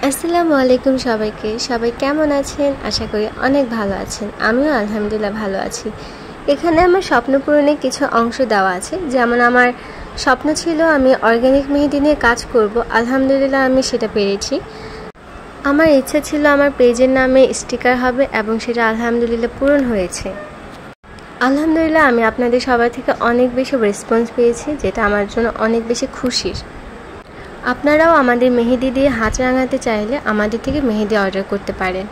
আসসালামু আলাইকুম সবাইকে। সবাই কেমন আছেন? আশা করি অনেক ভালো আছেন। আমিও আলহামদুলিল্লাহ ভালো আছি। এখানে আমার স্বপ্ন পূরণের কিছু অংশ দেওয়া আছে। যেমন আমার স্বপ্ন ছিল আমি অর্গানিক মেহেদি নিয়ে কাজ করব। আলহামদুলিল্লাহ আমি সেটা পেরেছি। আমার ইচ্ছা ছিল আমার পেজের নামে স্টিকার হবে এবং সেটা আলহামদুলিল্লাহ পূরণ হয়েছে। আলহামদুলিল্লাহ আমি আপনাদের সবার থেকে অনেক বেশি রেসপন্স পেয়েছি, যেটা আমার জন্য অনেক বেশি খুশির। আপনারাও আমাদের মেহেদি দিয়ে হাত রাঙাতে চাইলে আমাদের থেকে মেহেদি অর্ডার করতে পারেন।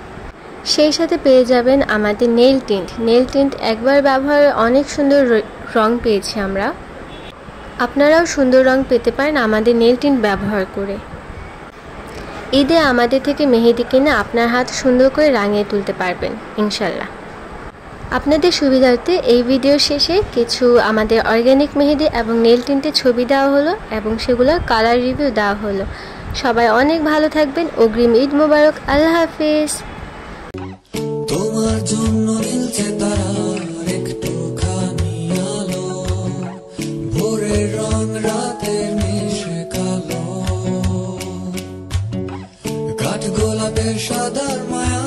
সেই সাথে পেয়ে যাবেন আমাদের নেল টিন্ট একবার ব্যবহারে অনেক সুন্দর রং পেয়েছি আমরা। আপনারাও সুন্দর রং পেতে পারেন আমাদের নেল টিন্ট ব্যবহার করে। ঈদে আমাদের থেকে মেহেদি কিনে আপনার হাত সুন্দর করে রাঙিয়ে তুলতে পারবেন ইনশাল্লাহ। আপনাদের সুবিধার্থে এই ভিডিওর শেষে কিছু আমাদের অর্গানিক মেহেদি এবং নেল টিন্টের ছবি দেওয়া হলো এবং সেগুলোর কালার রিভিউ দেওয়া হলো। সবাই অনেক ভালো থাকবেন। অগ্রিম ঈদ মোবারক। আল্লাহ হাফেজ। তোমার জন্য জ্বলছে তারার একটুখানি আলো, ভোরের রং রাতের মিশে কালো, কাঠ গোলাপের সাদার মায়া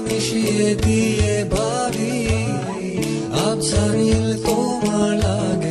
মিশিয়ে দিয়ে ভাবি আবছা নীল তোমার লাগে।